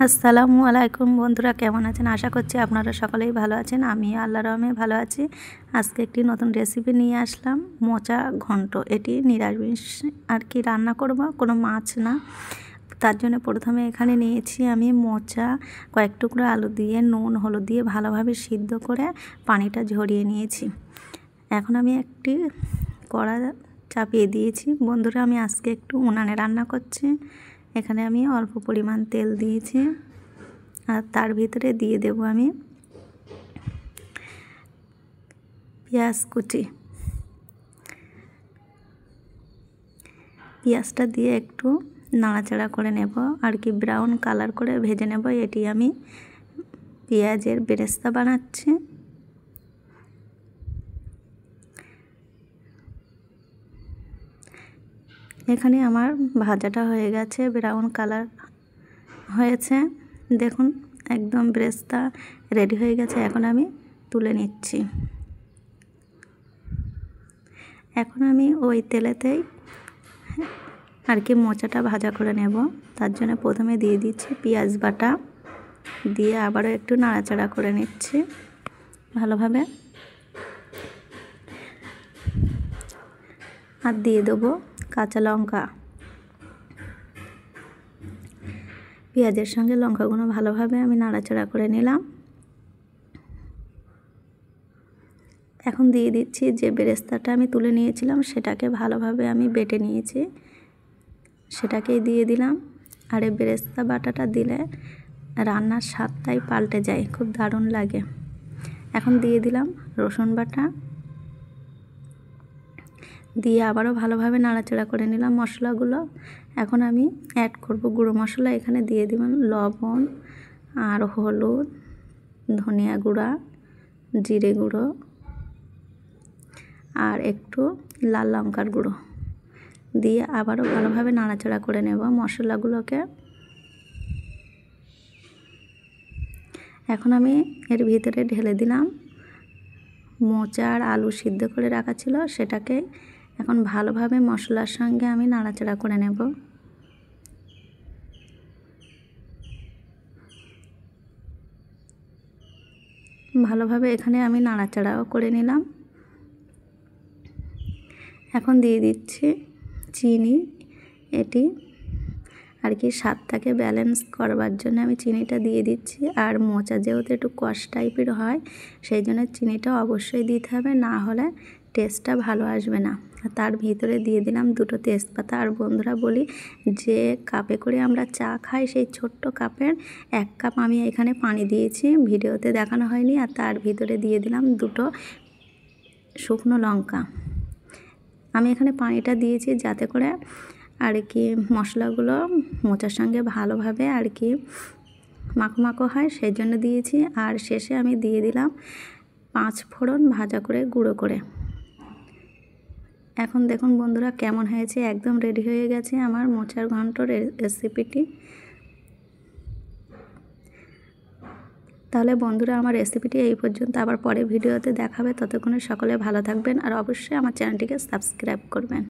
আসসালামু আলাইকুম বন্ধুরা, কেমন আছেন? আশা করছি আপনারা সকলেই ভালো আছেন। আমি আল্লাহর রহমতে ভালো আছি। আজকে একটি নতুন রেসিপি নিয়ে আসলাম, মোচা ঘন্ট। এটি নিরামিষ আর কি রান্না করব, কোনো মাছ না। তার জন্য প্রথমে এখানে নিয়েছি আমি মোচা, কয়েক টুকরো আলু দিয়ে নুন হলুদ দিয়ে ভালোভাবে সিদ্ধ করে পানিটা ঝরিয়ে নিয়েছি। এখন আমি একটি কড়া চাপিয়ে দিয়েছি। বন্ধুরা, আমি আজকে একটু উনানে রান্না করছি। এখানে আমি অল্প পরিমাণ তেল দিয়েছি আর তার ভিতরে দিয়ে দেব আমি পেঁয়াজ কুচি। পেঁয়াজটা দিয়ে একটু নাড়াচাড়া করে নেব আর কি, ব্রাউন কালার করে ভেজে নেব। এটি আমি পেঁয়াজের বেরেস্তা বানাচ্ছি। এখানে আমার ভাজাটা হয়ে গেছে, ব্রাউন কালার হয়েছে। দেখুন, একদম বেরেস্তা রেডি হয়ে গেছে। এখন আমি তুলে নিচ্ছি। এখন আমি ওই তেলেতেই আর কি মোচাটা ভাজা করে নেব। তার জন্য প্রথমে দিয়ে দিচ্ছি পেঁয়াজ বাটা, দিয়ে আবারও একটু নাড়াচাড়া করে নিচ্ছি ভালোভাবে। আর দিয়ে দেবো কাঁচা লঙ্কা। পেঁয়াজের সঙ্গে লঙ্কাগুলো ভালোভাবে আমি নাড়াচাড়া করে নিলাম। এখন দিয়ে দিচ্ছি যে বেরেস্তাটা আমি তুলে নিয়েছিলাম, সেটাকে ভালোভাবে আমি বেটে নিয়েছি, সেটাকেই দিয়ে দিলাম। আর এই বেরেস্তা বাটাটা দিলে রান্নার স্বাদটাই পাল্টে যায়, খুব দারুণ লাগে। এখন দিয়ে দিলাম রসুন বাটা, দিয়ে আবারও ভালোভাবে নাড়াচাড়া করে নিলাম মশলাগুলো। এখন আমি অ্যাড করব গুঁড়ো মশলা। এখানে দিয়ে দিলাম লবণ আর হলুদ, ধনিয়া গুঁড়া, জিরে গুঁড়ো আর একটু লাল লঙ্কার গুঁড়ো দিয়ে আবারও ভালোভাবে নাড়াচাড়া করে নেব মশলাগুলোকে। এখন আমি এর ভিতরে ঢেলে দিলাম মোচা আর আলু সিদ্ধ করে রাখা ছিল, সেটাকে এখন ভালোভাবে মশলার সঙ্গে আমি নাড়াচাড়া করে নেব। ভালোভাবে এখানে আমি নাড়াচাড়াও করে নিলাম। এখন দিয়ে দিচ্ছি চিনি। এটি আর কি স্বাদটাকে ব্যালেন্স করবার জন্য আমি চিনিটা দিয়ে দিচ্ছি। আর মোচা যেহেতু একটু কষ টাইপের হয়, সেই জন্য চিনিটা অবশ্যই দিতে হবে, না হলে টেস্টটা ভালো আসবে না। তার ভিতরে দিয়ে দিলাম দুটো তেজপাতা। আর বন্ধুরা বলি, যে কাপে করে আমরা চা খাই, সেই ছোট্ট কাপের 1 কাপ আমি এখানে পানি দিয়েছি, ভিডিওতে দেখানো হয়নি। আর তার ভিতরে দিয়ে দিলাম দুটো শুকনো লঙ্কা। আমি এখানে পানিটা দিয়েছি যাতে করে আর কি মশলাগুলো মোচার সঙ্গে ভালোভাবে আর কি মাখো মাখো হয়, সেই জন্য দিয়েছি। আর শেষে আমি দিয়ে দিলাম 5 ফোড়ন ভাজা করে গুঁড়ো করে। এখন দেখুন বন্ধুরা কেমন হয়েছে, একদম রেডি হয়ে গেছে আমার মোচার ঘন্টর রেসিপিটি। তাহলে বন্ধুরা, আমার রেসিপিটি এই পর্যন্ত। আবার পরে ভিডিওতে দেখাবে। ততক্ষণে সকলে ভালো থাকবেন আর অবশ্যই আমার চ্যানেলটিকে সাবস্ক্রাইব করবেন।